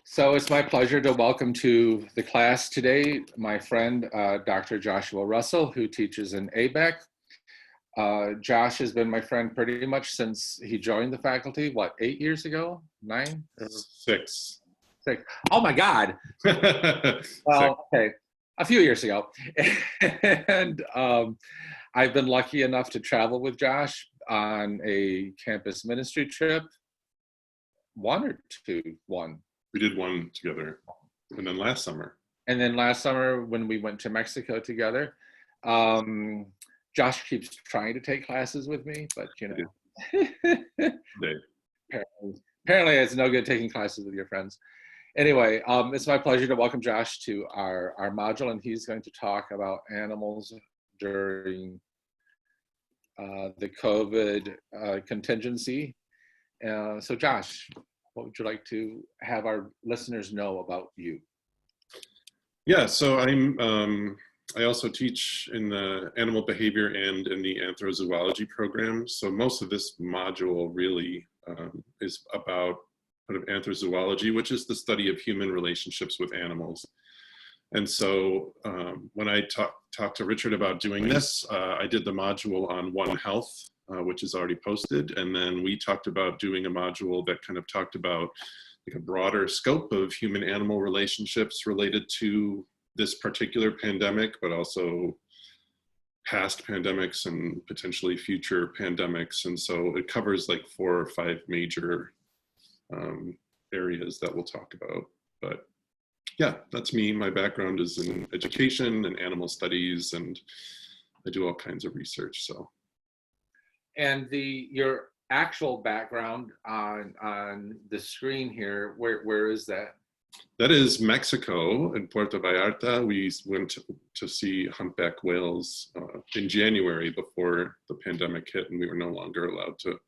So it's my pleasure to welcome to the class today my friend, Dr. Joshua Russell, who teaches in ABEC. Josh has been my friend pretty much since he joined the faculty, 8 years ago? 9? 6. 6. Oh my God. Well, okay, a few years ago. And I've been lucky enough to travel with Josh on a campus ministry trip. One or two? One. We did one together. And then last summer when we went to Mexico together, Josh keeps trying to take classes with me, but apparently it's no good taking classes with your friends. Anyway, it's my pleasure to welcome Josh to our module, and he's going to talk about animals during the COVID contingency. So Josh, what would you like to have our listeners know about you? Yeah, so I also teach in the animal behavior and in the anthrozoology program. So most of this module really is about kind of anthrozoology, which is the study of human relationships with animals. And so when I talked to Richard about doing this, I did the module on One Health, which is already posted. And then we talked about doing a module that kind of talked about like a broader scope of human-animal relationships related to this particular pandemic, but also past pandemics and potentially future pandemics. And so it covers like 4 or 5 major areas that we'll talk about. But yeah, that's me. My background is in education and animal studies, and I do all kinds of research. So. And your actual background on the screen here, where is that? That is Mexico, in Puerto Vallarta. We went to see humpback whales in January before the pandemic hit, and we were no longer allowed to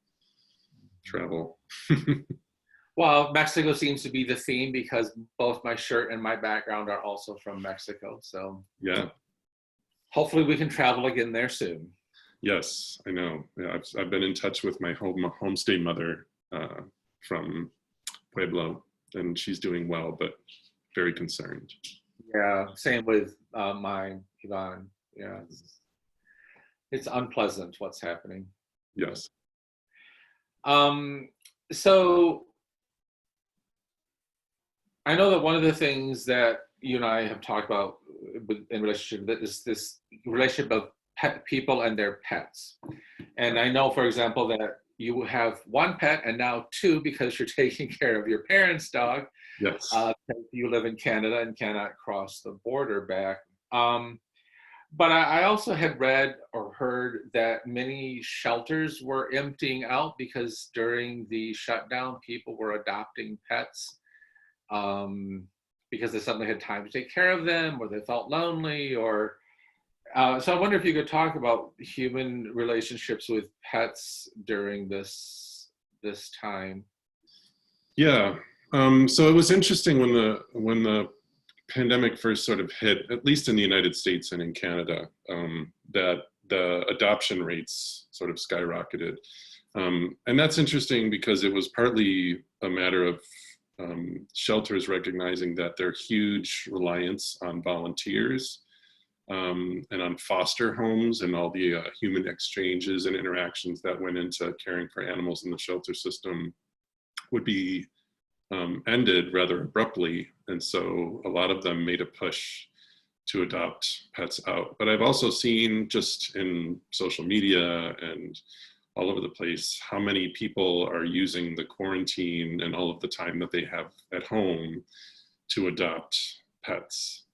travel. Well, Mexico seems to be the theme because both my shirt and my background are also from Mexico. So yeah, hopefully we can travel again there soon. Yes, I know. Yeah, I've been in touch with my homestay mother from Pueblo, and she's doing well, but very concerned. Yeah, same with mine, Yvonne. Yeah, it's unpleasant what's happening. Yes. So I know that one of the things that you and I have talked about in relationship that is this relationship of people and their pets. And I know, for example, that you have 1 pet and now 2 because you're taking care of your parents' dog. Yes. You live in Canada and cannot cross the border back. But I also had read or heard that many shelters were emptying out because during the shutdown, people were adopting pets because they suddenly had time to take care of them, or they felt lonely, or so I wonder if you could talk about human relationships with pets during this time. Yeah. So it was interesting when the pandemic first sort of hit, at least in the United States and in Canada, that the adoption rates sort of skyrocketed. And that's interesting because it was partly a matter of shelters recognizing that their huge reliance on volunteers and on foster homes and all the human exchanges and interactions that went into caring for animals in the shelter system would be ended rather abruptly. And so a lot of them made a push to adopt pets out. But I've also seen just in social media and all over the place how many people are using the quarantine and all of the time that they have at home to adopt pets.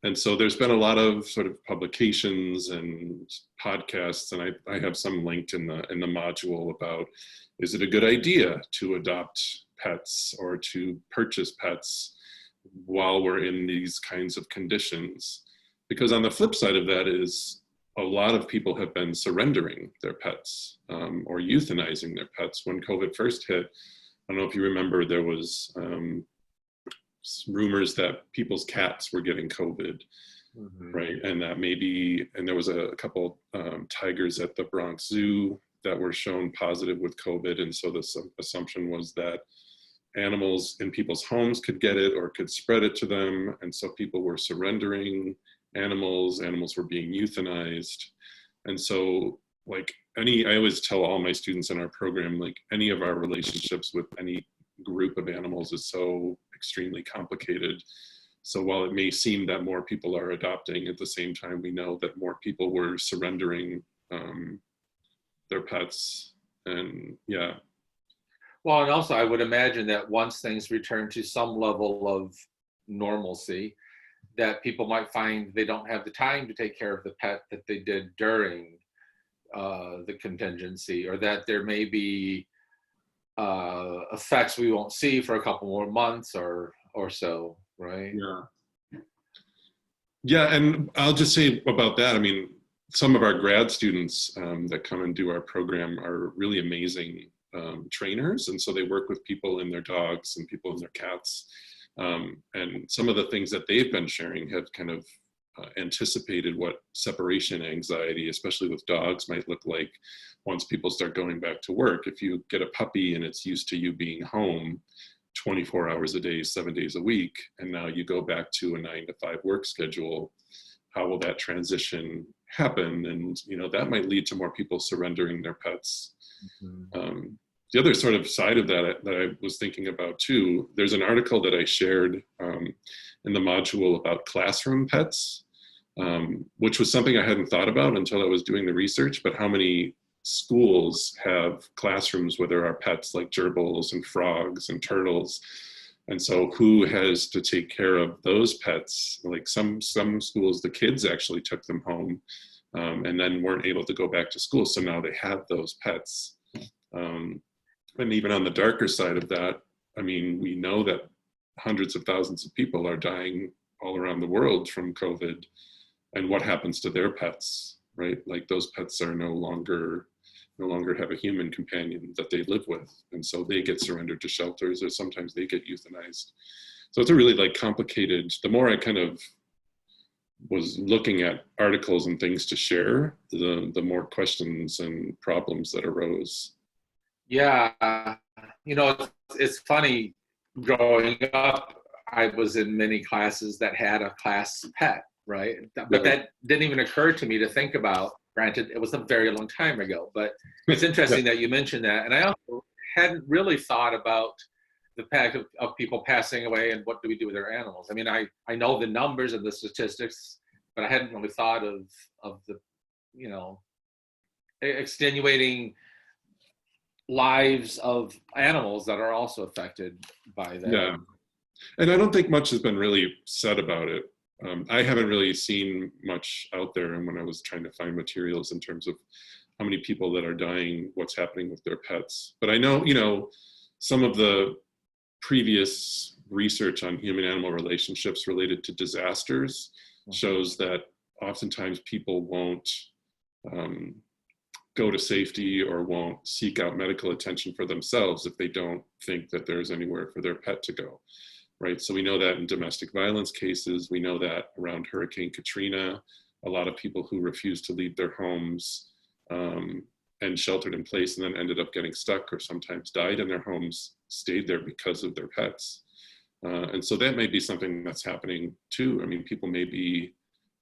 And so there's been a lot of sort of publications and podcasts, and I have some linked in the module about, is it a good idea to adopt pets or to purchase pets while we're in these kinds of conditions? Because on the flip side of that is a lot of people have been surrendering their pets or euthanizing their pets. When COVID first hit, I don't know if you remember, there was rumors that people's cats were getting COVID, right? And that and there was a couple tigers at the Bronx Zoo that were shown positive with COVID. And so the assumption was that animals in people's homes could get it or could spread it to them. And so people were surrendering animals, animals were being euthanized. And so like I always tell all my students in our program, like any of our relationships with any group of animals is so extremely complicated. So while it may seem that more people are adopting, at the same time, we know that more people were surrendering their pets. And yeah. Well, and also I would imagine that once things return to some level of normalcy, that people might find they don't have the time to take care of the pet that they did during the contingency, or that there may be effects we won't see for a couple more months or so, right? Yeah. Yeah, and I'll just say about that, I mean, some of our grad students that come and do our program are really amazing trainers. And so they work with people and their dogs and people and their cats. And some of the things that they've been sharing have kind of anticipated what separation anxiety, especially with dogs, might look like once people start going back to work. If you get a puppy and it's used to you being home 24 hours a day, 7 days a week, and now you go back to a 9 to 5 work schedule, how will that transition happen? And that might lead to more people surrendering their pets. Mm-hmm. The other sort of side of that I was thinking about too, there's an article that I shared in the module about classroom pets, which was something I hadn't thought about until I was doing the research, but how many schools have classrooms where there are pets like gerbils and frogs and turtles. And so who has to take care of those pets? Like some schools, the kids actually took them home and then weren't able to go back to school. So now they have those pets. And even on the darker side of that, I mean, we know that hundreds of thousands of people are dying all around the world from COVID. And what happens to their pets, right? Like those pets are no longer have a human companion that they live with. And so they get surrendered to shelters, or sometimes they get euthanized. So it's a really like complicated, the more I kind of was looking at articles and things to share, the more questions and problems that arose. Yeah, it's funny, growing up, I was in many classes that had a class pet, right? But that didn't even occur to me to think about. Granted, it was a very long time ago, but it's interesting that you mentioned that. And I also hadn't really thought about the fact of people passing away and what do we do with their animals. I mean, I know the numbers and the statistics, but I hadn't really thought of the, extenuating lives of animals that are also affected by that. Yeah, and I don't think much has been really said about it. I haven't really seen much out there, and when I was trying to find materials in terms of how many people that are dying, what's happening with their pets. But I know, some of the previous research on human-animal relationships related to disasters shows that oftentimes people won't go to safety or won't seek out medical attention for themselves if they don't think that there's anywhere for their pet to go, right? So we know that in domestic violence cases, we know that around Hurricane Katrina, a lot of people who refused to leave their homes and sheltered in place and then ended up getting stuck or sometimes died in their homes, stayed there because of their pets. And so that may be something that's happening too. I mean, people may be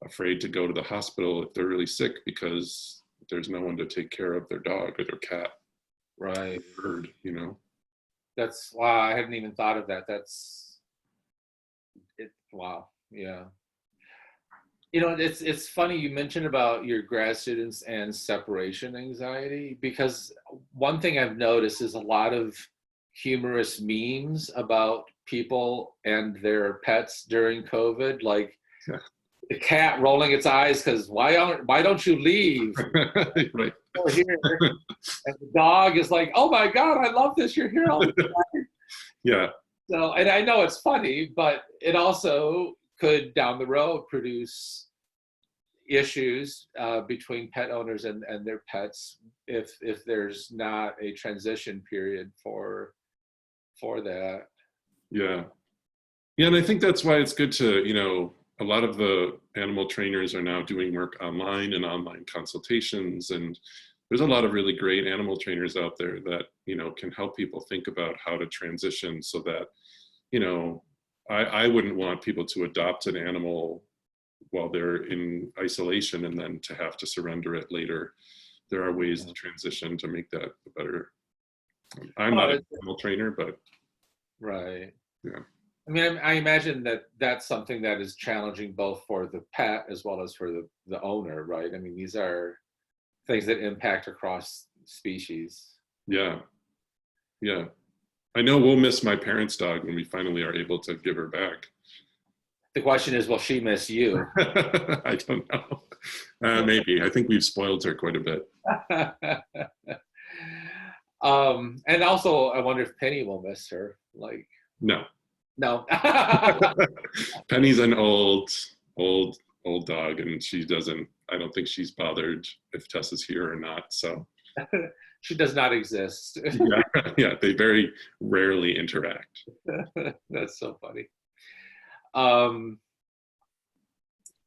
afraid to go to the hospital if they're really sick because there's no one to take care of their dog or their cat. Right. Bird, That's, wow, I hadn't even thought of that. That's it. Wow. Yeah. It's funny you mentioned about your grad students and separation anxiety, because one thing I've noticed is a lot of humorous memes about people and their pets during COVID, like the cat rolling its eyes because why don't you leave? Right. You're here. And the dog is like, oh my God, I love this. You're here all the time. Yeah. So, and I know it's funny, but it also could down the road produce issues between pet owners and their pets if there's not a transition period for that. Yeah. Yeah, and I think that's why it's good to, a lot of the animal trainers are now doing work online and online consultations, and there's a lot of really great animal trainers out there that, you know, can help people think about how to transition so that, you know, I wouldn't want people to adopt an animal while they're in isolation and then to have to surrender it later. There are ways to transition to make that better. I'm not an animal trainer, but right. Yeah. I mean, I imagine that that's something that is challenging both for the pet as well as for the owner, right? I mean, these are things that impact across species. Yeah. Yeah. I know we'll miss my parents' dog when we finally are able to give her back. The question is, will she miss you? I don't know. Maybe. I think we've spoiled her quite a bit. And also, I wonder if Penny will miss her. Like, No. no. Penny's an old dog, and she doesn't. I don't think she's bothered if Tess is here or not. So She does not exist. yeah, they very rarely interact. That's so funny.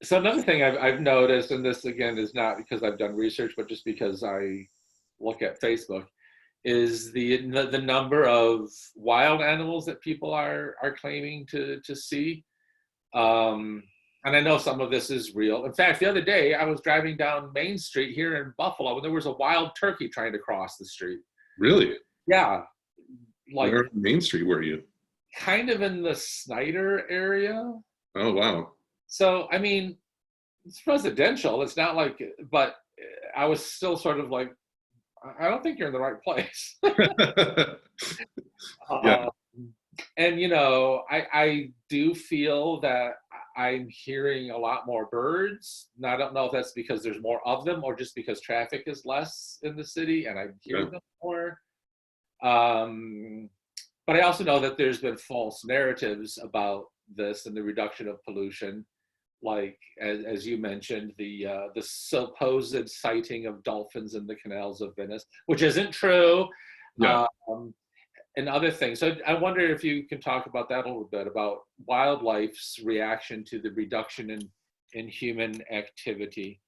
So another thing I've noticed, and this again is not because I've done research, but just because I look at Facebook, is the number of wild animals that people are claiming to see. And I know some of this is real. In fact, the other day I was driving down Main Street here in Buffalo, and there was a wild turkey trying to cross the street. Really? Yeah, like where on Main Street were you? kind of in the Snyder area. Oh wow. So I mean, it's residential. It's not like, but I was still sort of like, I don't think you're in the right place. Yeah. And you know, I do feel that I'm hearing a lot more birds. Now I don't know if that's because there's more of them or just because traffic is less in the city and I hear them more. But I also know that there's been false narratives about this and the reduction of pollution, like as you mentioned, the supposed sighting of dolphins in the canals of Venice, which isn't true. Yeah. And other things. So I wonder if you can talk about that a little bit, about wildlife's reaction to the reduction in human activity.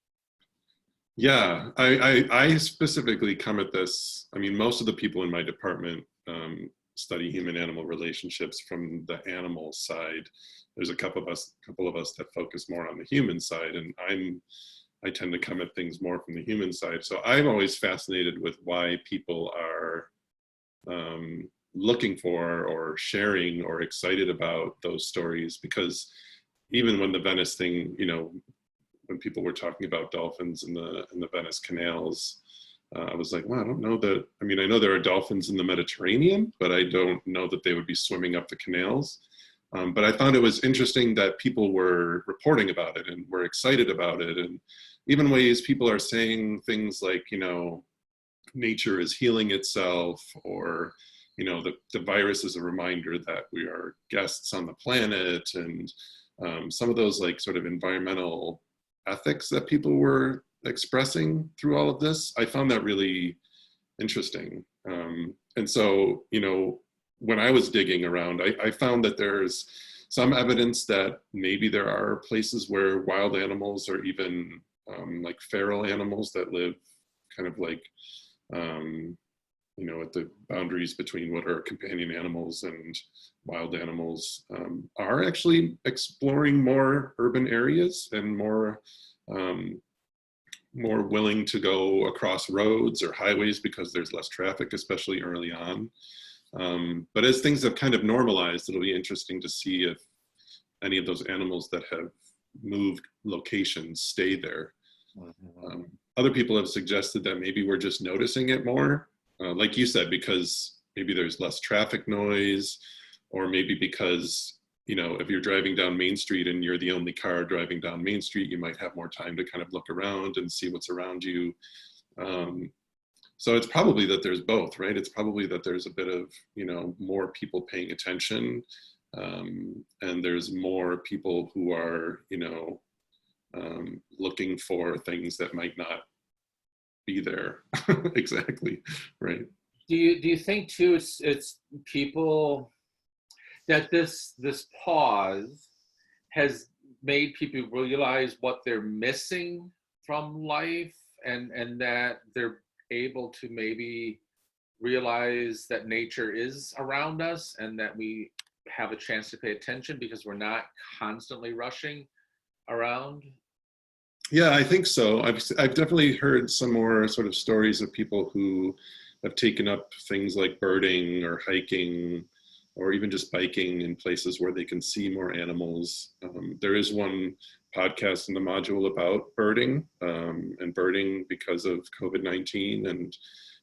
Yeah, I specifically come at this. I mean, most of the people in my department study human-animal relationships from the animal side. There's a couple of us that focus more on the human side, and I tend to come at things more from the human side. So I'm always fascinated with why people are looking for or sharing or excited about those stories, because even when the Venice thing, you know, when people were talking about dolphins in the Venice canals, I was like, well, I don't know that. I mean, I know there are dolphins in the Mediterranean, but I don't know that they would be swimming up the canals. But I found it was interesting that people were reporting about it and were excited about it. And even ways people are saying things like, you know, nature is healing itself, or, you know, the virus is a reminder that we are guests on the planet. And some of those like sort of environmental ethics that people were expressing through all of this, I found that really interesting. And so, you know, when I was digging around, I found that there's some evidence that maybe there are places where wild animals, or even like feral animals that live kind of like, you know, at the boundaries between what are companion animals and wild animals, are actually exploring more urban areas and more willing to go across roads or highways because there's less traffic, especially early on. But as things have kind of normalized, it'll be interesting to see if any of those animals that have moved locations stay there. Other people have suggested that maybe we're just noticing it more, like you said, because maybe there's less traffic noise, or maybe because, you know, if you're driving down Main Street and you're the only car driving down Main Street, you might have more time to kind of look around and see what's around you. So it's probably that there's both, right? It's probably that there's a bit of, you know, more people paying attention, and there's more people who are, you know, looking for things that might not be there. Exactly, right. Do you think too it's people that this pause has made people realize what they're missing from life, and that they're able to maybe realize that nature is around us and that we have a chance to pay attention because we're not constantly rushing around? Yeah, I think so. I've definitely heard some more sort of stories of people who have taken up things like birding or hiking or even just biking in places where they can see more animals. There is one podcast in the module about birding and birding because of COVID-19. And,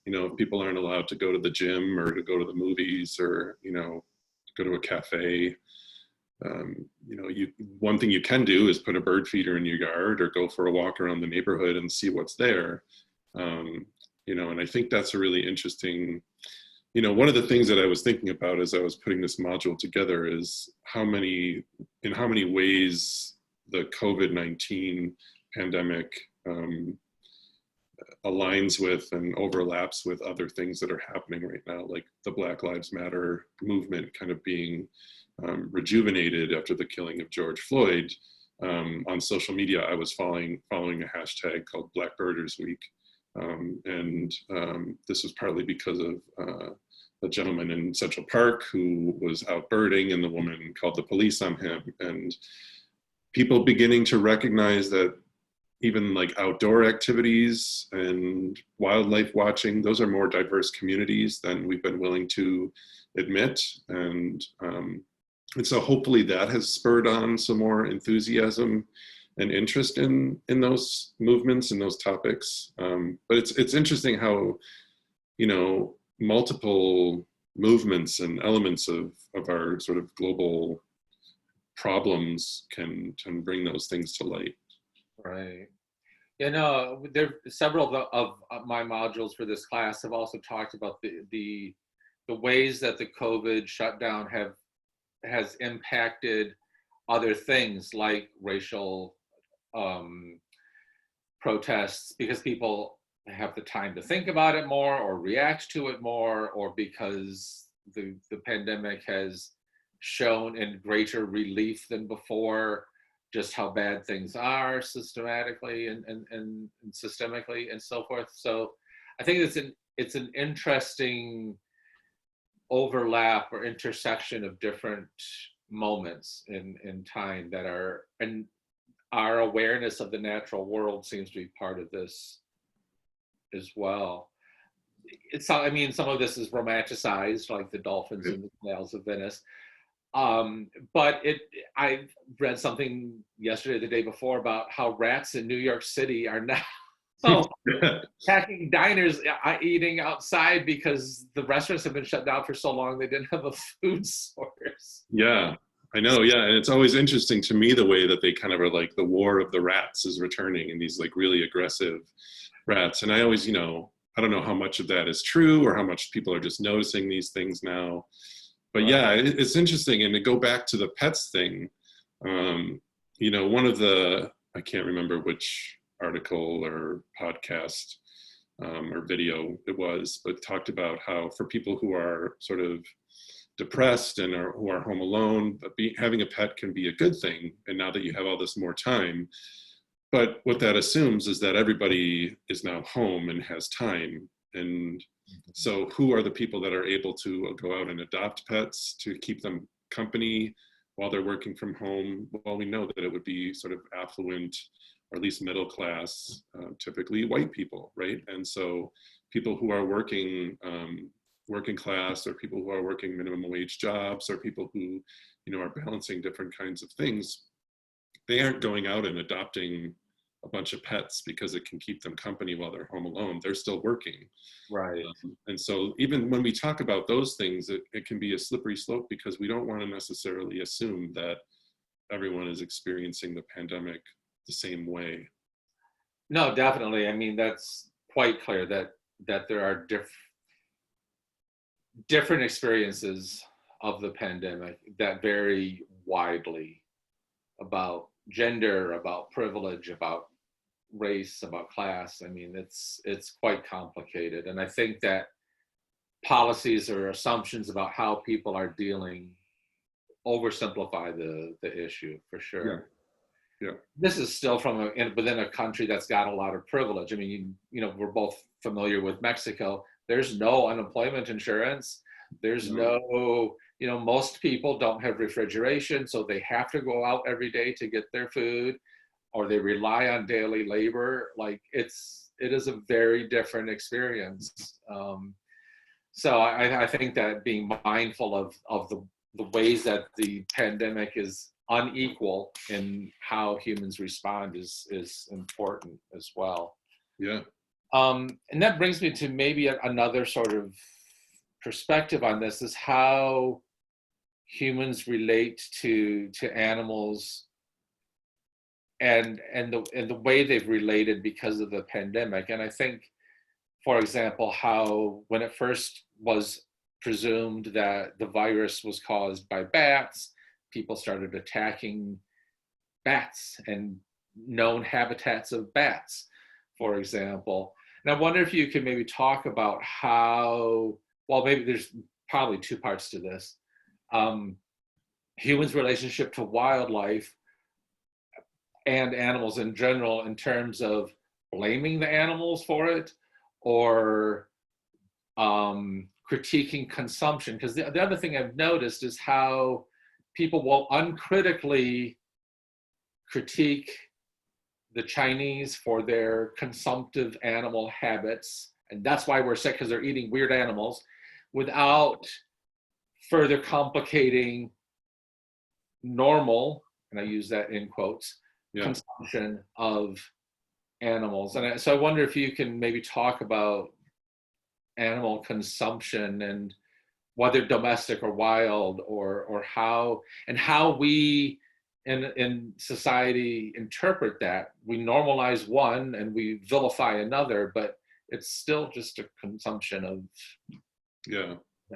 you know, if people aren't allowed to go to the gym or to go to the movies or, you know, go to a cafe, you know, one thing you can do is put a bird feeder in your yard or go for a walk around the neighborhood and see what's there. You know, and I think that's a really interesting, you know, one of the things that I was thinking about as I was putting this module together is in how many ways the COVID-19 pandemic aligns with and overlaps with other things that are happening right now, like the Black Lives Matter movement kind of being rejuvenated after the killing of George Floyd. On social media, I was following a hashtag called Black Birders Week. And this was partly because of a gentleman in Central Park who was out birding and the woman called the police on him, and people beginning to recognize that even like outdoor activities and wildlife watching, those are more diverse communities than we've been willing to admit. And so hopefully that has spurred on some more enthusiasm and interest in those movements and those topics. But it's interesting how, you know, multiple movements and elements of our sort of global problems can bring those things to light. Right. You know, there several of my modules for this class have also talked about the ways that the COVID shutdown has impacted other things like racial protests, because people have the time to think about it more or react to it more, or because the pandemic has shown in greater relief than before just how bad things are systematically and systemically and so forth. So I think it's an interesting overlap or intersection of different moments in time that are, and our awareness of the natural world seems to be part of this as well. I mean, some of this is romanticized, like the dolphins and the canals of Venice. But I read something yesterday, the day before, about how rats in New York City are now attacking diners eating outside because the restaurants have been shut down for so long they didn't have a food source. Yeah, I know. Yeah, and it's always interesting to me the way that they kind of are like the war of the rats is returning, and these like really aggressive rats. And I always, you know, I don't know how much of that is true or how much people are just noticing these things now. But yeah, it's interesting. And to go back to the pets thing, you know, one of the, I can't remember which article or podcast or video it was, but talked about how for people who are sort of depressed and who are home alone, having a pet can be a good thing. And now that you have all this more time, but what that assumes is that everybody is now home and has time. And so who are the people that are able to go out and adopt pets to keep them company while they're working from home? Well, we know that it would be sort of affluent or at least middle class, typically white people, right? And so people who are working class, or people who are working minimum wage jobs, or people who, you know, are balancing different kinds of things, they aren't going out and adopting a bunch of pets because it can keep them company while they're home alone. They're still working. Right. And so even when we talk about those things, it can be a slippery slope because we don't want to necessarily assume that everyone is experiencing the pandemic the same way. No, definitely. I mean, that's quite clear that there are different experiences of the pandemic that vary widely about gender, about privilege, about race, about class. I mean, it's quite complicated. And I think that policies or assumptions about how people are dealing oversimplify the issue for sure. Yeah. This is still within a country that's got a lot of privilege. I mean, you know, we're both familiar with Mexico, there's no unemployment insurance. There's no, most people don't have refrigeration, so they have to go out every day to get their food, or they rely on daily labor. Like it is a very different experience. So I think that being mindful of the ways that the pandemic is unequal in how humans respond is important as well. Yeah. And that brings me to maybe another sort of perspective on this, is how humans relate to animals and the way they've related because of the pandemic. And I think, for example, how when it first was presumed that the virus was caused by bats, people started attacking bats and known habitats of bats, for example. And I wonder if you could maybe talk about how, well, maybe there's probably two parts to this. Humans' relationship to wildlife and animals in general, in terms of blaming the animals for it, or critiquing consumption. Because the other thing I've noticed is how people will uncritically critique the Chinese for their consumptive animal habits, and that's why we're sick, because they're eating weird animals, without further complicating normal, and I use that in quotes, consumption of animals. And so I wonder if you can maybe talk about animal consumption, and whether domestic or wild, or how we in society interpret that. We normalize one and we vilify another, but it's still just a consumption of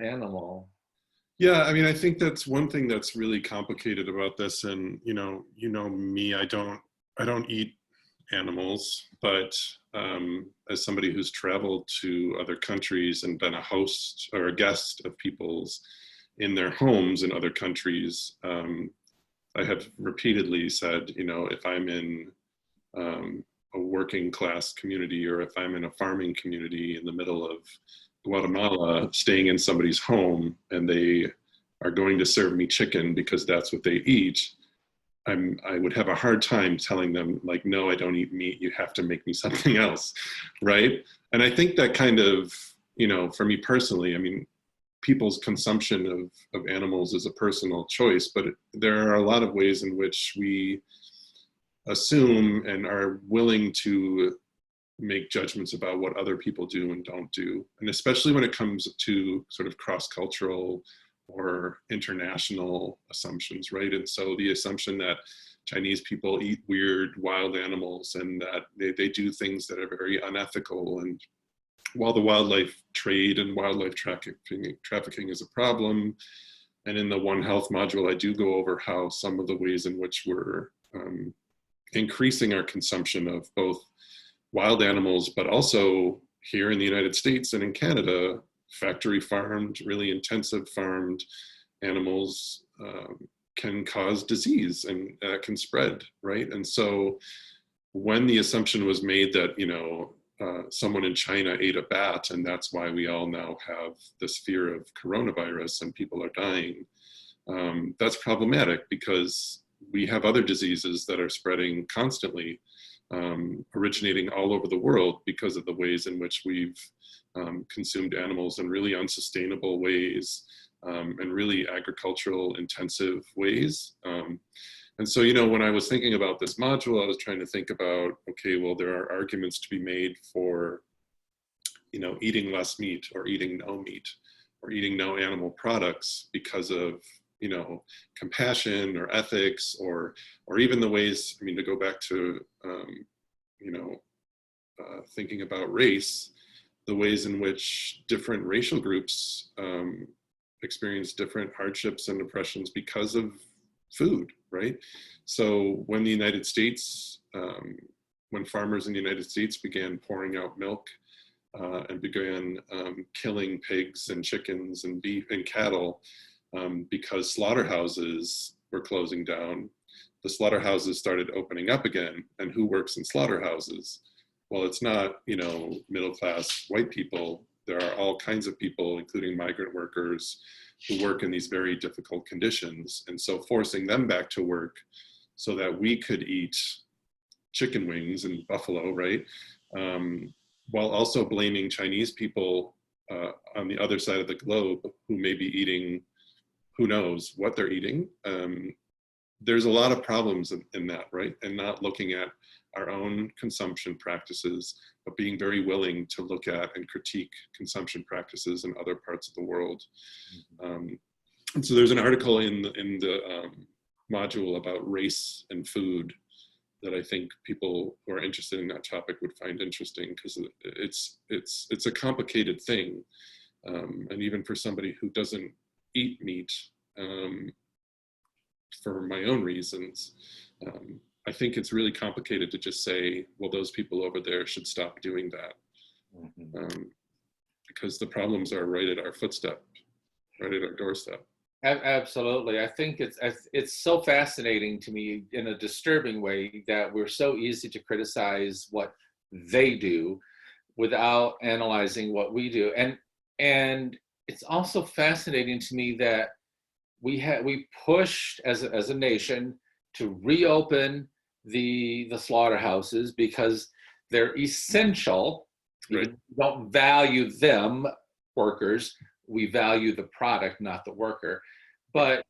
animal. Yeah, I mean, I think that's one thing that's really complicated about this. And you know me, I don't eat animals, but as somebody who's traveled to other countries and been a host or a guest of people's in their homes in other countries, I have repeatedly said, if I'm in a working class community, or if I'm in a farming community in the middle of Guatemala, staying in somebody's home, and they are going to serve me chicken because that's what they eat, I would have a hard time telling them, like, no, I don't eat meat. You have to make me something else, right? And I think that kind of, for me personally, I mean, people's consumption of animals is a personal choice, but there are a lot of ways in which we assume and are willing to make judgments about what other people do and don't do. And especially when it comes to sort of cross-cultural or international assumptions, right? And so the assumption that Chinese people eat weird wild animals, and that they do things that are very unethical. And while the wildlife trade and wildlife trafficking is a problem, and in the One Health module, I do go over how some of the ways in which we're increasing our consumption of both wild animals, but also here in the United States and in Canada, factory farmed, really intensive farmed animals can cause disease and can spread, right? And so when the assumption was made that, someone in China ate a bat, and that's why we all now have this fear of coronavirus and people are dying, that's problematic, because we have other diseases that are spreading constantly, originating all over the world because of the ways in which we've consumed animals in really unsustainable ways, and really agricultural intensive ways. And so, when I was thinking about this module, I was trying to think about, okay, well, there are arguments to be made for, eating less meat, or eating no meat, or eating no animal products because of, compassion or ethics, or even the ways, to go back to, thinking about race, the ways in which different racial groups experience different hardships and oppressions because of food, right? So when the United States, when farmers in the United States began pouring out milk and began killing pigs and chickens and beef and cattle because slaughterhouses were closing down, the slaughterhouses started opening up again. And who works in slaughterhouses? well, it's not, you know, middle-class white people. There are all kinds of people, including migrant workers, who work in these very difficult conditions. And so forcing them back to work so that we could eat chicken wings and buffalo, right? While also blaming Chinese people on the other side of the globe who may be eating, who knows what they're eating. There's a lot of problems in that, right? And not looking at our own consumption practices, but being very willing to look at and critique consumption practices in other parts of the world. And so there's an article in the module about race and food that I think people who are interested in that topic would find interesting, because it's a complicated thing. And even for somebody who doesn't eat meat, for my own reasons, I think it's really complicated to just say, well, those people over there should stop doing that. Because the problems are right at our footstep, right at our doorstep. Absolutely. I think it's so fascinating to me in a disturbing way that we're so easy to criticize what they do without analyzing what we do. And it's also fascinating to me that we pushed as a nation to reopen the slaughterhouses because they're essential. Right. We don't value them, workers. We value the product, not the worker. But,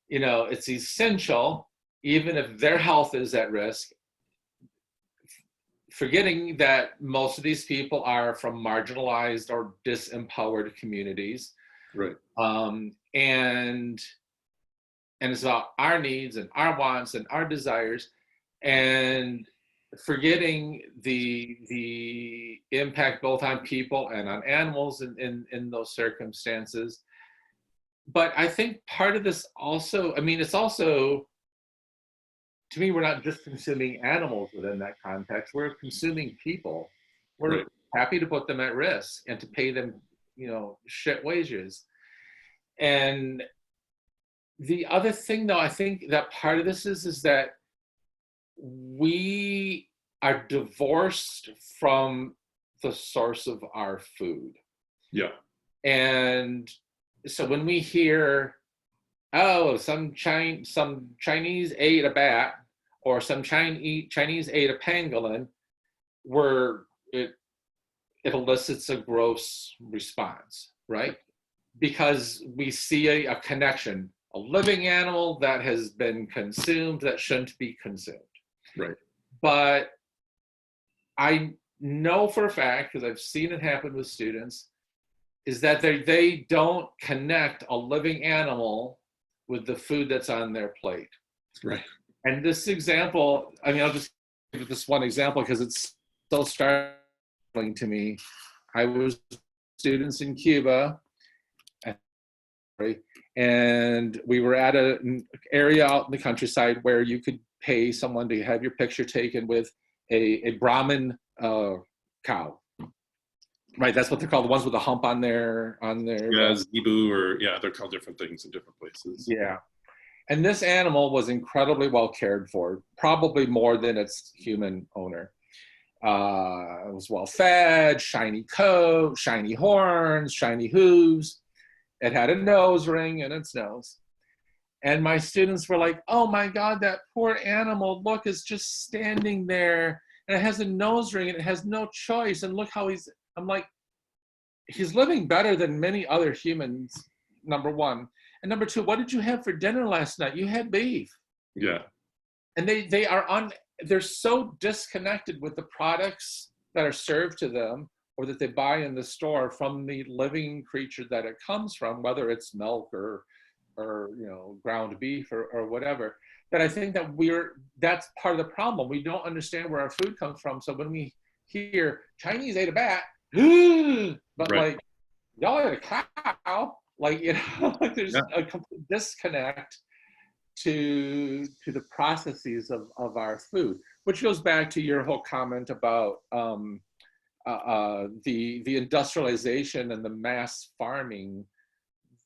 you know, it's essential, even if their health is at risk, forgetting that most of these people are from marginalized or disempowered communities. Right. And it's about our needs and our wants and our desires, and forgetting the impact both on people and on animals in those circumstances. But I think part of this also, I mean, it's also, to me, we're not just consuming animals within that context, we're consuming people. We're happy to put them at risk and to pay them, you know, shit wages. And the other thing, though, I think that part of this is that we are divorced from the source of our food. Yeah. And so when we hear, oh, some Chinese ate a bat, or some Chinese ate a pangolin, it elicits a gross response, right? Because we see a connection, a living animal that has been consumed that shouldn't be consumed. Right. But I know for a fact, because I've seen it happen with students, is that they don't connect a living animal with the food that's on their plate. Right. And this example, I mean, I'll just give this one example because it's so startling to me. I was students in Cuba, and we were at an area out in the countryside where you could pay someone to have your picture taken with a Brahmin cow. Right, that's what they're called, the ones with the hump on their Yeah, zebu, or they're called different things in different places. Yeah. And this animal was incredibly well cared for, probably more than its human owner. It was well fed, shiny coat, shiny horns, shiny hooves. It had a nose ring in its nose. And my students were like, oh my God, that poor animal, look, is just standing there. And it has a nose ring and it has no choice. And look how I'm like, he's living better than many other humans, number one. And number two, what did you have for dinner last night? You had beef. Yeah. And they're so disconnected with the products that are served to them or that they buy in the store from the living creature that it comes from, whether it's milk or you know, ground beef or whatever, that I think that that's part of the problem. We don't understand where our food comes from. So when we hear Chinese ate a bat, but like, y'all ate a cow, like, you know, like there's a complete disconnect to the processes of our food, which goes back to your whole comment about the industrialization and the mass farming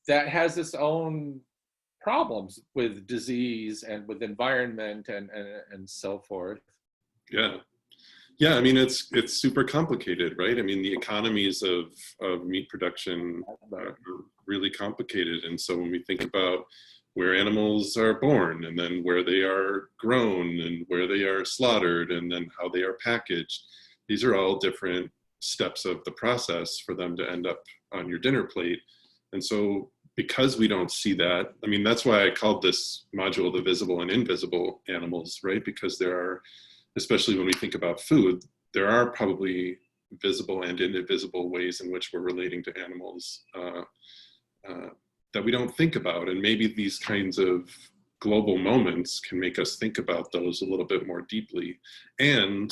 that has its own problems with disease and with environment and so forth. Yeah. Yeah, I mean, it's super complicated, right? I mean, the economies of meat production are really complicated. And so when we think about where animals are born and then where they are grown and where they are slaughtered and then how they are packaged, these are all different steps of the process for them to end up on your dinner plate. And so because we don't see that, I mean, that's why I called this module the visible and invisible animals, right? Because there are, especially when we think about food, there are probably visible and invisible ways in which we're relating to animals that we don't think about. And maybe these kinds of global moments can make us think about those a little bit more deeply. And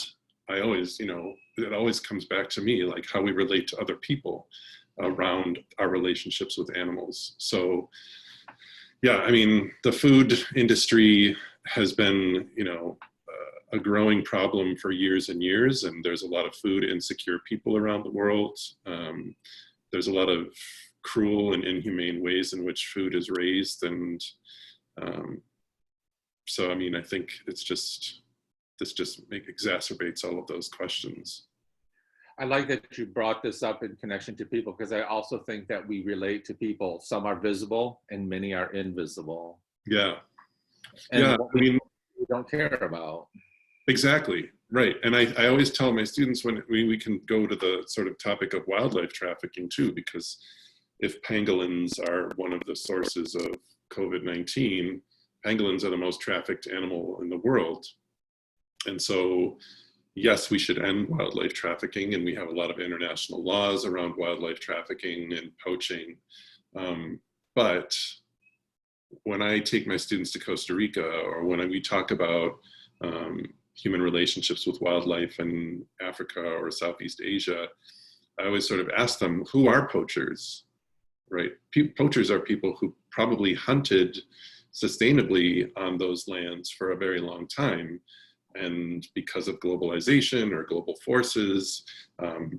I always, it always comes back to me, like how we relate to other people around our relationships with animals. So yeah, I mean, the food industry has been, a growing problem for years and years, and there's a lot of food insecure people around the world. There's a lot of cruel and inhumane ways in which food is raised, and so I mean, I think this just exacerbates all of those questions. I like that you brought this up in connection to people, because I also think that we relate to people. Some are visible and many are invisible. Yeah. And Yeah, what I mean, we don't care about. exactly, right. And I always tell my students when we can go to the sort of topic of wildlife trafficking too, because if pangolins are one of the sources of COVID-19, pangolins are the most trafficked animal in the world. And so, yes, we should end wildlife trafficking, and we have a lot of international laws around wildlife trafficking and poaching. But when I take my students to Costa Rica, or when we talk about human relationships with wildlife in Africa or Southeast Asia, I always sort of ask them, who are poachers, right? Poachers are people who probably hunted sustainably on those lands for a very long time. And because of globalization or global forces,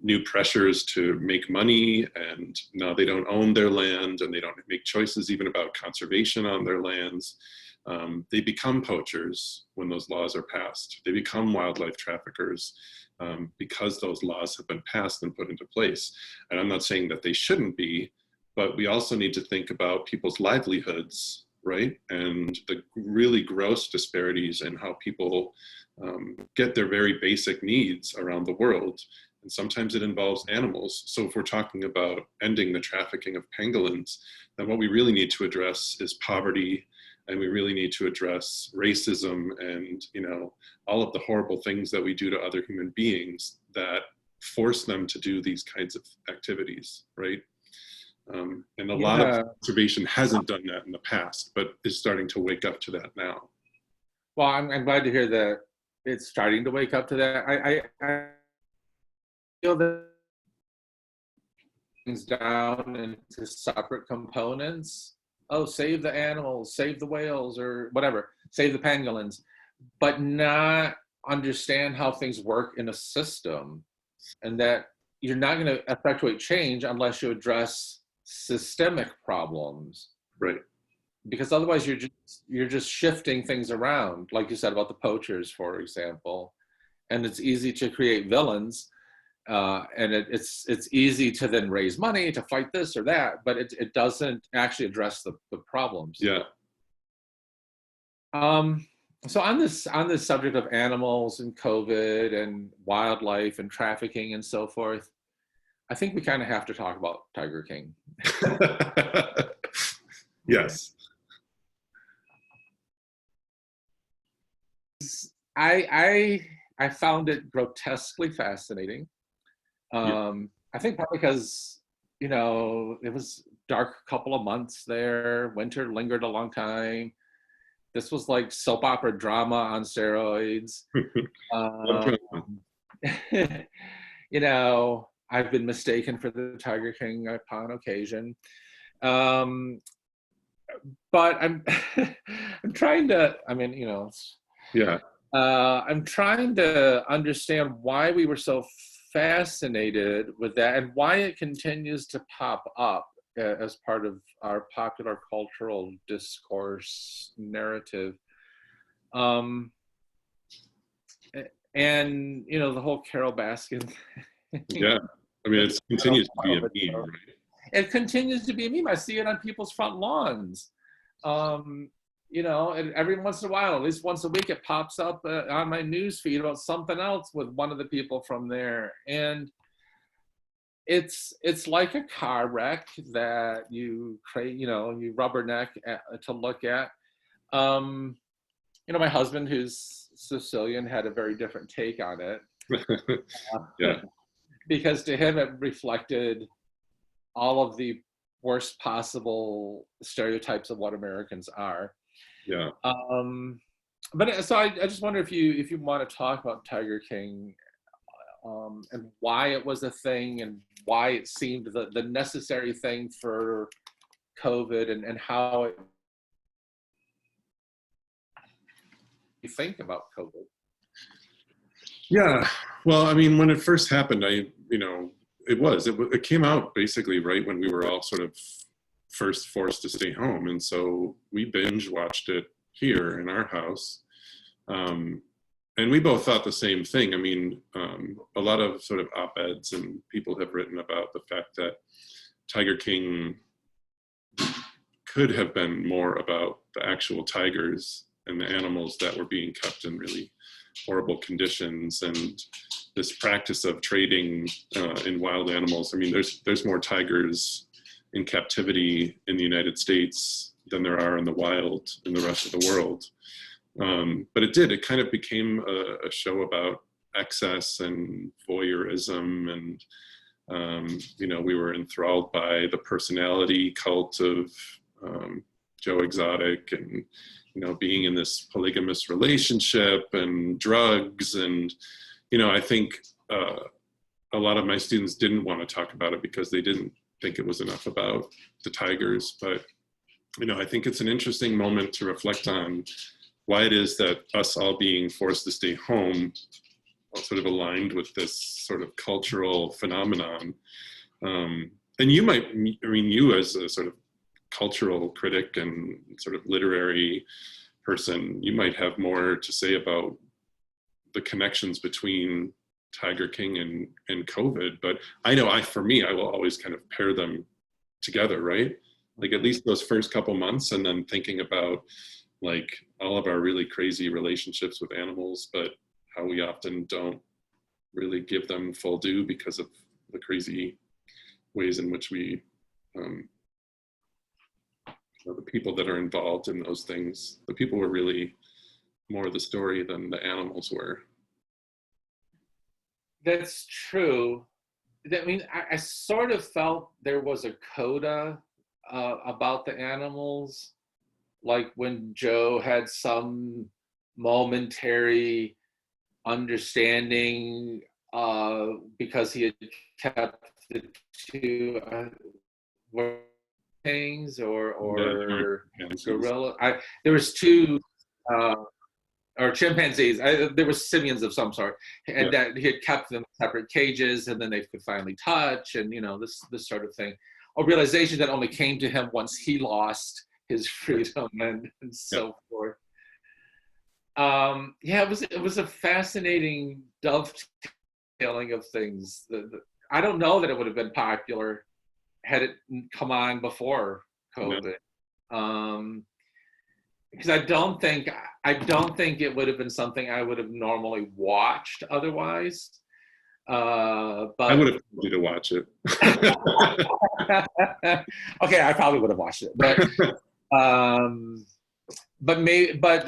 new pressures to make money, and now they don't own their land and they don't make choices even about conservation on their lands. They become poachers when those laws are passed. They become wildlife traffickers because those laws have been passed and put into place. And I'm not saying that they shouldn't be, but we also need to think about people's livelihoods, right? And the really gross disparities in how people get their very basic needs around the world. And sometimes it involves animals. So if we're talking about ending the trafficking of pangolins, then what we really need to address is poverty, and we really need to address racism and, all of the horrible things that we do to other human beings that force them to do these kinds of activities, right? And a lot of conservation hasn't done that in the past, but is starting to wake up to that now. Well, I'm glad to hear that it's starting to wake up to that. I feel that things down into separate components. Oh, save the animals, save the whales, or whatever, save the pangolins, but not understand how things work in a system, and that you're not going to effectuate change unless you address systemic problems. Right. Because otherwise you're just shifting things around, like you said about the poachers, for example. And it's easy to create villains, and it's easy to then raise money to fight this or that, but it doesn't actually address the problems. Yeah. So on this subject of animals and COVID and wildlife and trafficking and so forth, I think we kind of have to talk about Tiger King. Yes. I found it grotesquely fascinating. I think probably because, it was dark couple of months there. Winter lingered a long time. This was like soap opera drama on steroids. I've been mistaken for the Tiger King upon occasion. But I'm I'm trying to, Yeah. I'm trying to understand why we were so fascinated with that, and why it continues to pop up as part of our popular cultural discourse narrative. And, you know, the whole Carol Baskin thing. Yeah. I mean, it continues to be a meme, right? It continues to be a meme. I see it on people's front lawns. You know, and every once in a while, at least once a week, it pops up on my news feed about something else with one of the people from there. And it's like a car wreck that you rubberneck to look at. You know, my husband, who's Sicilian, had a very different take on it. Yeah. Because to him, it reflected all of the worst possible stereotypes of what Americans are. Yeah. But so I just wonder if you want to talk about Tiger King, and why it was a thing and why it seemed the necessary thing for COVID, and how you think about COVID. Yeah. Well, I mean, when it first happened, it came out basically right when we were all sort of first forced to stay home. And so we binge watched it here in our house. And we both thought the same thing. I mean, a lot of sort of op-eds and people have written about the fact that Tiger King could have been more about the actual tigers and the animals that were being kept in really horrible conditions, and this practice of trading in wild animals. I mean, there's more tigers in captivity in the United States than there are in the wild in the rest of the world. But it kind of became a show about excess and voyeurism, and we were enthralled by the personality cult of Joe Exotic, and being in this polygamous relationship and drugs. And, I think a lot of my students didn't want to talk about it because they didn't think it was enough about the tigers. But, I think it's an interesting moment to reflect on why it is that us all being forced to stay home sort of aligned with this sort of cultural phenomenon. And you as a sort of cultural critic and sort of literary person, you might have more to say about the connections between Tiger King and COVID. But I know for me, I will always kind of pair them together, right? Like at least those first couple months, and then thinking about like all of our really crazy relationships with animals, but how we often don't really give them full due because of the crazy ways in which we the people that are involved in those things, the people were really more the story than the animals were. That's true. I mean, I sort of felt there was a coda about the animals, like when Joe had some momentary understanding because he had kept the two things or gorilla. There was two or chimpanzees. There was simians of some sort, and that he had kept them separate cages, and then they could finally touch, and this sort of thing. A realization that only came to him once he lost his freedom and so forth. It was a fascinating dovetailing of things. I don't know that it would have been popular had it come on before COVID, because I don't think it would have been something I would have normally watched otherwise. But I would have told you to watch it. Okay, I probably would have watched it, but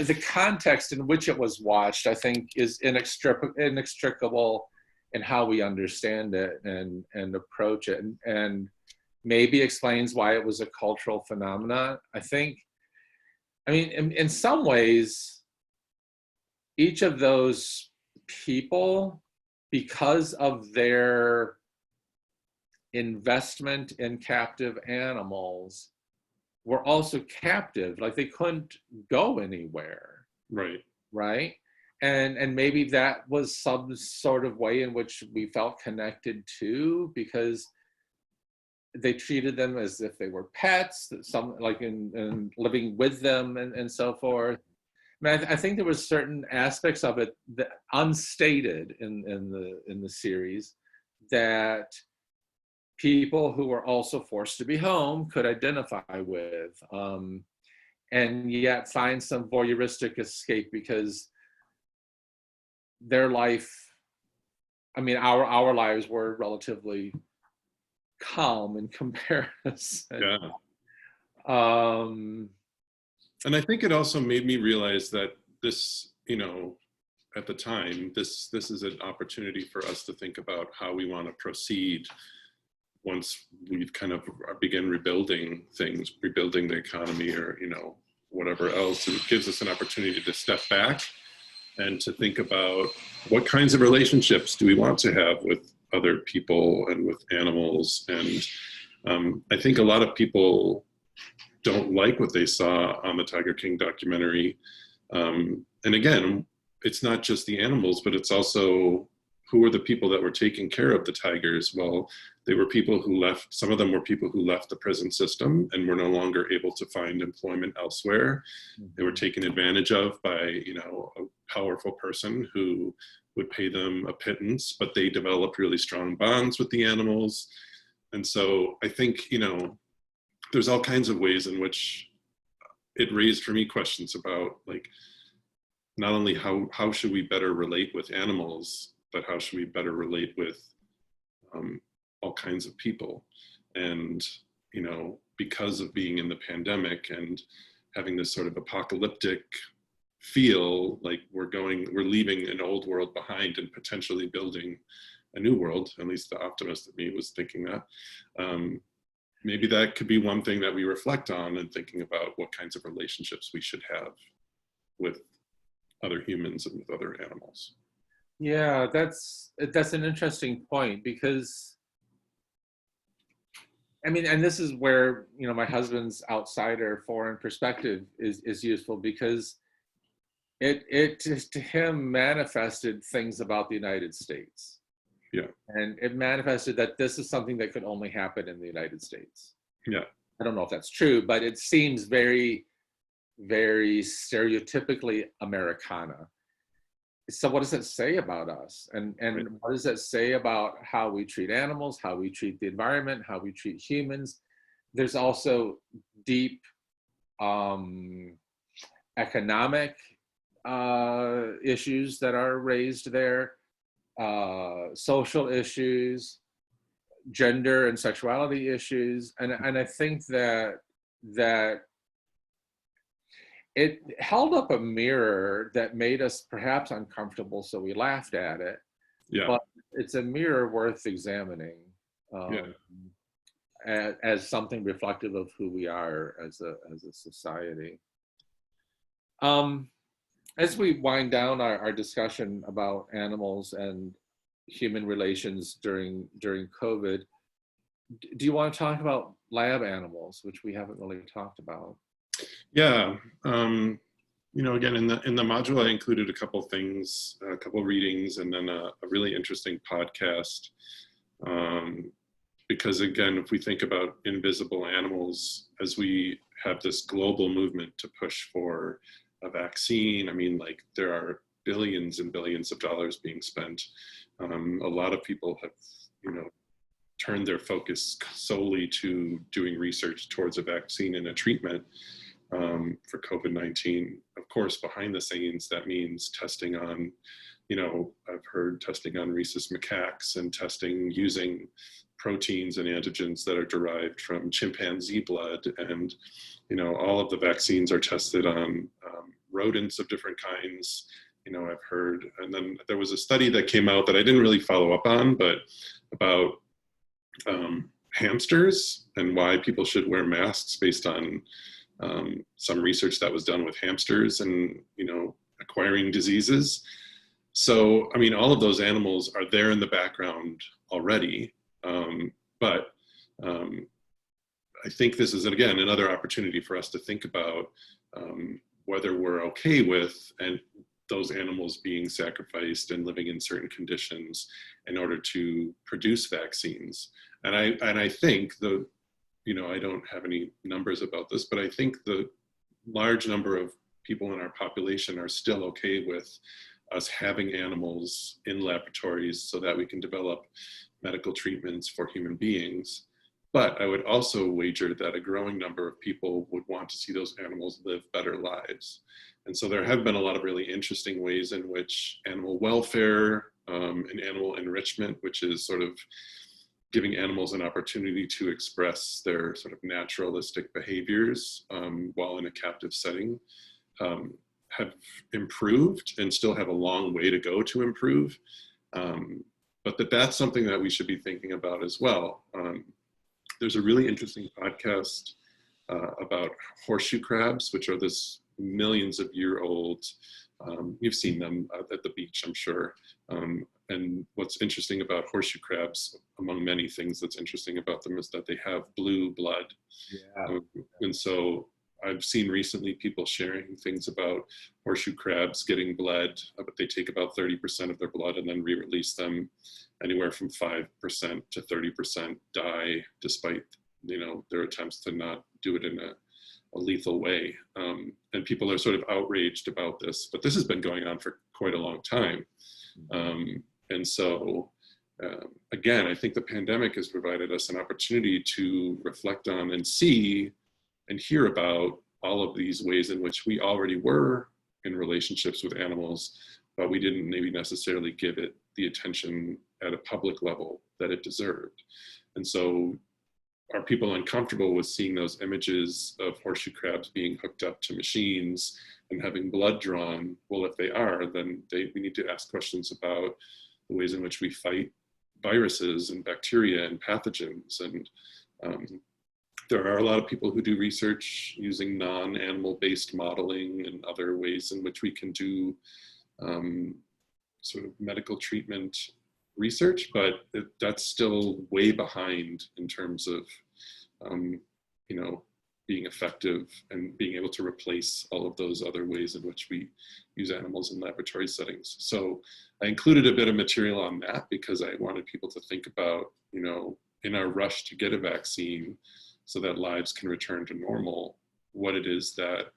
the context in which it was watched, I think, is inextricable in how we understand it and approach it, and maybe explains why it was a cultural phenomenon. I mean, in some ways, each of those people, because of their investment in captive animals, were also captive. Like they couldn't go anywhere. Right. And maybe that was some sort of way in which we felt connected to, because they treated them as if they were pets, some like in living with them and so forth. mean, I think there was certain aspects of it that unstated in the series that people who were also forced to be home could identify with, and yet find some voyeuristic escape because their life, I mean, our lives were relatively calm in comparison. Yeah. Um, And I think it also made me realize that this, you know, at the time, this is an opportunity for us to think about how we want to proceed once we've kind of begin rebuilding things, rebuilding the economy, or, you know, whatever else. And it gives us an opportunity to step back and to think about what kinds of relationships do we want to have with other people and with animals. And I think a lot of people don't like what they saw on the Tiger King documentary. And again, it's not just the animals, but it's also who were the people that were taking care of the tigers. Well, they were people who left, some of them were people who left the prison system and were no longer able to find employment elsewhere. They were taken advantage of by, you know, a powerful person who would pay them a pittance, but they developed really strong bonds with the animals. And so I think, you know, there's all kinds of ways in which it raised for me questions about, like, not only how should we better relate with animals, but how should we better relate with all kinds of people. And, you know, because of being in the pandemic and having this sort of apocalyptic feel, like we're leaving an old world behind and potentially building a new world, at least the optimist in me was thinking that. Maybe that could be one thing that we reflect on and thinking about what kinds of relationships we should have with other humans and with other animals. yeah, that's an interesting point because, I mean, and this is where, you know, my husband's outsider foreign perspective is useful because it to him manifested things about the United States. Yeah. And it manifested that this is something that could only happen in the United States. Yeah. I don't know if that's true, but it seems very, very stereotypically Americana. So what does that say about us? And Right. what does that say about how we treat animals, how we treat the environment, how we treat humans? There's also deep economic issues that are raised there, social issues, gender and sexuality issues, and I think that it held up a mirror that made us perhaps uncomfortable, so we laughed at it. Yeah. But it's a mirror worth examining, Yeah. as something reflective of who we are as a society. As we wind down our discussion about animals and human relations during COVID, do you want to talk about lab animals, which we haven't really talked about? Yeah. You know, again, in the module, I included a couple things, a couple readings, and then a really interesting podcast. Because again, if we think about invisible animals, as we have this global movement to push for a vaccine, I mean, like, there are billions and billions of dollars being spent. A lot of people have, you know, turned their focus solely to doing research towards a vaccine and a treatment for COVID-19. Of course, behind the scenes, that means testing on, you know, I've heard testing on rhesus macaques and testing using proteins and antigens that are derived from chimpanzee blood. And, you know, all of the vaccines are tested on rodents of different kinds. You know, I've heard, and then there was a study that came out that I didn't really follow up on, but about hamsters and why people should wear masks based on some research that was done with hamsters and, you know, acquiring diseases. So, I mean, all of those animals are there in the background already. But I think this is, again, another opportunity for us to think about whether we're okay with and those animals being sacrificed and living in certain conditions in order to produce vaccines. And I think you know, I don't have any numbers about this, but I think the large number of people in our population are still okay with us having animals in laboratories so that we can develop medical treatments for human beings. But I would also wager that a growing number of people would want to see those animals live better lives. And so there have been a lot of really interesting ways in which animal welfare and animal enrichment, which is sort of giving animals an opportunity to express their sort of naturalistic behaviors while in a captive setting, have improved and still have a long way to go to improve. But that's something that we should be thinking about as well. There's a really interesting podcast about horseshoe crabs, which are this millions of year old, you've seen them at the beach, I'm sure. And what's interesting about horseshoe crabs, among many things that's interesting about them, is that they have blue blood. Yeah. And so I've seen recently people sharing things about horseshoe crabs getting bled, but they take about 30% of their blood and then re-release them. Anywhere from 5% to 30% die despite, their attempts to not do it in a lethal way. And people are sort of outraged about this, but this has been going on for quite a long time. And so, again, I think the pandemic has provided us an opportunity to reflect on and see and hear about all of these ways in which we already were in relationships with animals, but we didn't maybe necessarily give it the attention at a public level that it deserved. And so are people uncomfortable with seeing those images of horseshoe crabs being hooked up to machines and having blood drawn? Well, if they are, then we need to ask questions about the ways in which we fight viruses and bacteria and pathogens. And there are a lot of people who do research using non-animal based modeling and other ways in which we can do sort of medical treatment research, but that's still way behind in terms of, being effective and being able to replace all of those other ways in which we use animals in laboratory settings. So I included a bit of material on that because I wanted people to think about, in our rush to get a vaccine so that lives can return to normal, what it is that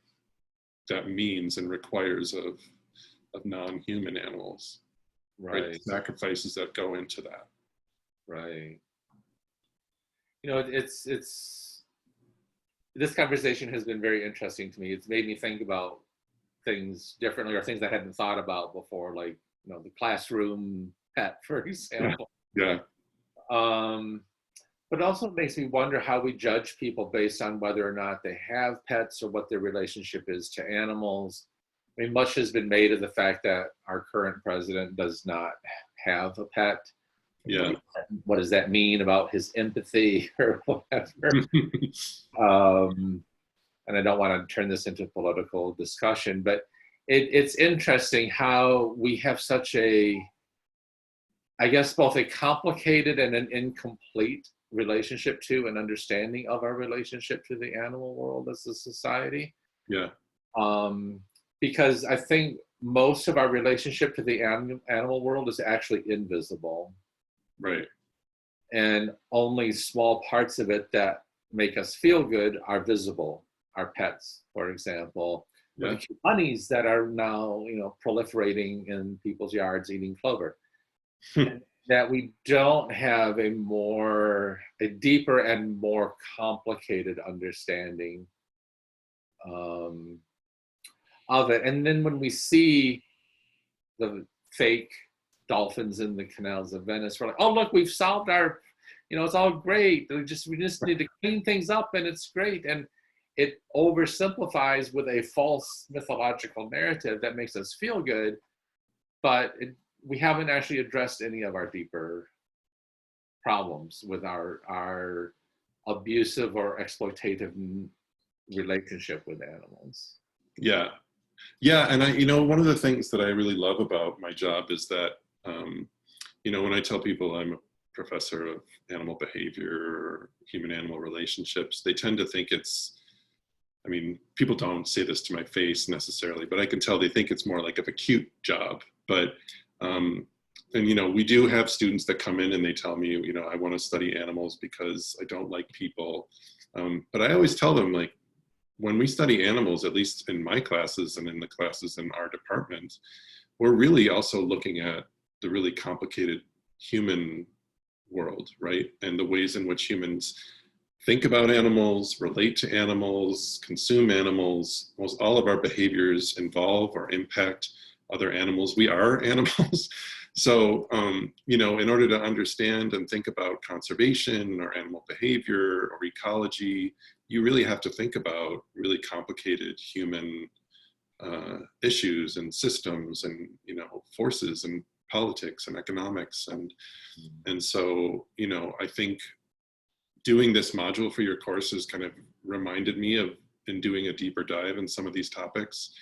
means and requires of non-human animals. Right. Sacrifices that go into that. Right. It's this conversation has been very interesting to me. It's made me think about things differently, or things I hadn't thought about before, like the classroom pet, for example. Yeah. But it also makes me wonder how we judge people based on whether or not they have pets or what their relationship is to animals. I mean, much has been made of the fact that our current president does not have a pet. Yeah. What does that mean about his empathy or whatever? And I don't want to turn this into a political discussion, but it's interesting how we have such a, I guess, both a complicated and an incomplete relationship to and understanding of our relationship to the animal world as a society. Yeah. Because I think most of our relationship to the animal world is actually invisible. Right. And only small parts of it that make us feel good are visible. Our pets, for example, Yeah. the cute bunnies that are now, proliferating in people's yards eating clover. That we don't have a deeper and more complicated understanding of it. And then when we see the fake dolphins in the canals of Venice, we're like, oh, look, we've solved our, it's all great. We just need to clean things up and it's great. And it oversimplifies with a false mythological narrative that makes us feel good, but we haven't actually addressed any of our deeper problems with our abusive or exploitative relationship with animals. Yeah. Yeah. And one of the things that I really love about my job is that, when I tell people I'm a professor of animal behavior or human-animal relationships, they tend to think people don't say this to my face necessarily, but I can tell they think it's more like of a cute job. But, we do have students that come in and they tell me, I want to study animals because I don't like people. But I always tell them, like, when we study animals, at least in my classes and in the classes in our department, we're really also looking at the really complicated human world, right? And the ways in which humans think about animals, relate to animals, consume animals. Most all of our behaviors involve or impact other animals. We are animals. So, you know, in order to understand and think about conservation or animal behavior or ecology, you really have to think about really complicated human issues and systems and, you know, forces and politics and economics. And so, you know, I think doing this module for your course has kind of reminded me of, in doing a deeper dive in some of these topics,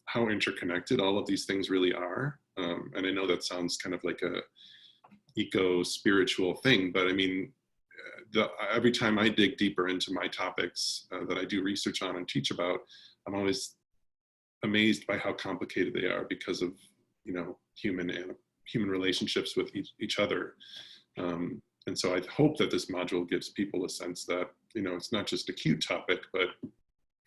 how interconnected all of these things really are. And I know that sounds kind of like a eco-spiritual thing, but I mean, every time I dig deeper into my topics that I do research on and teach about, I'm always amazed by how complicated they are because of, you know, human relationships with each other. And so I hope that this module gives people a sense that, you know, it's not just a cute topic, but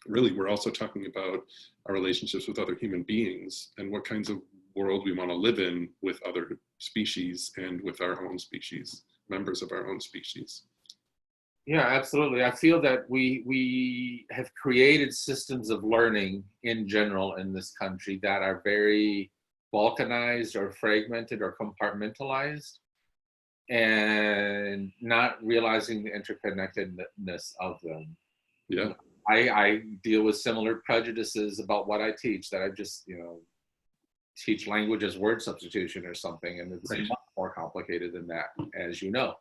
really we're also talking about our relationships with other human beings and what kinds of world we want to live in with other species and with our own species, members of our own species. Yeah, absolutely. I feel that we have created systems of learning in general in this country that are very balkanized or fragmented or compartmentalized, and not realizing the interconnectedness of them. Yeah. I deal with similar prejudices about what I teach, that I just, you know, teach language as word substitution or something, and it's much more complicated than that, as you know.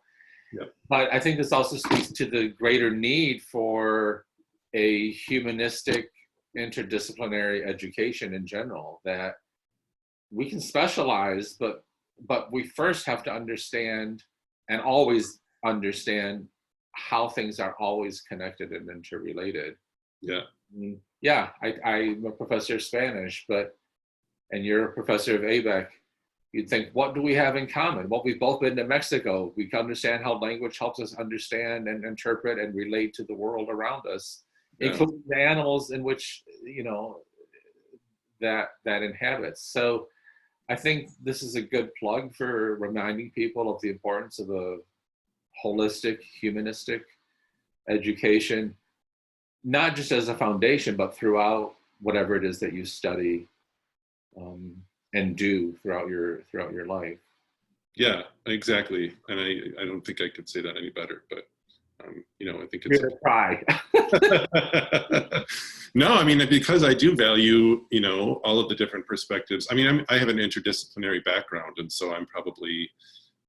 Yep. But I think this also speaks to the greater need for a humanistic, interdisciplinary education in general, that we can specialize, but we first have to understand, and always understand, how things are always connected and interrelated. Yeah. Yeah, I'm a professor of Spanish, and you're a professor of ABEC. You'd think, what do we have in common? Well, we've both been to Mexico. We can understand how language helps us understand and interpret and relate to the world around us, including the animals in which, you know, that inhabits. So I think this is a good plug for reminding people of the importance of a holistic, humanistic education, not just as a foundation, but throughout whatever it is that you study and do throughout your life. Yeah, exactly. And I don't think I could say that any better, but you know, I think it's a try. No, I mean, because I do value, you know, all of the different perspectives. I mean, I have an interdisciplinary background, and so I'm probably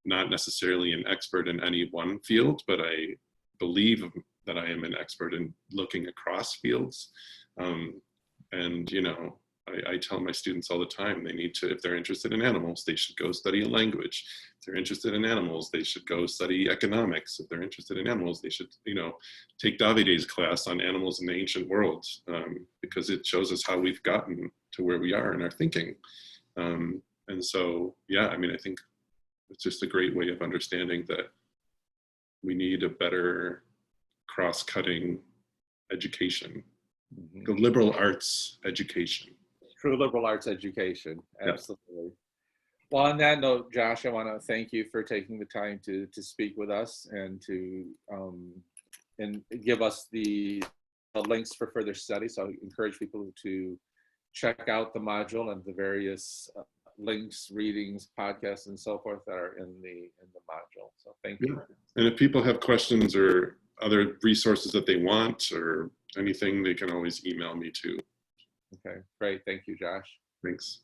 not necessarily an expert in any one field, but I believe that I am an expert in looking across fields. And, you know, I tell my students all the time, they need to, if they're interested in animals, they should go study a language. If they're interested in animals, they should go study economics. If they're interested in animals, they should, you know, take Davide's class on animals in the ancient world, because it shows us how we've gotten to where we are in our thinking. And so, yeah, I mean, I think it's just a great way of understanding that we need a better cross-cutting education, the liberal arts education. True liberal arts education, absolutely. Yeah. Well, on that note, Josh, I want to thank you for taking the time to speak with us and to and give us the links for further study. So I encourage people to check out the module and the various links, readings, podcasts, and so forth that are in the module. So thank you. And if people have questions or other resources that they want or anything, they can always email me too. Okay, great. Thank you, Josh. Thanks.